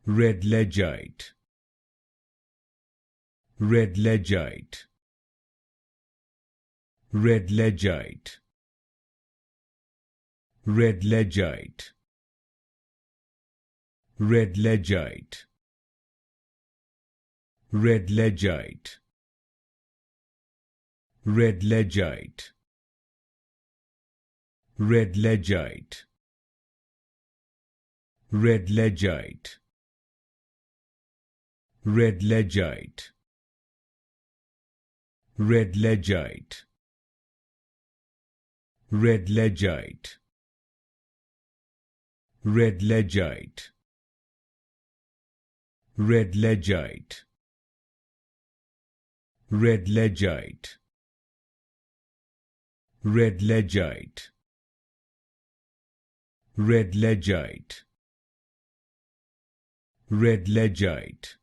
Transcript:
Redledgeite, Redledgeite, Redledgeite, Redledgeite, Redledgeite, Redledgeite, Redledgeite, Redledgeite, Redledgeite, Redledgeite, Redledgeite, Redledgeite, Redledgeite, Redledgeite, Redledgeite, Redledgeite, Redledgeite, Redledgeite,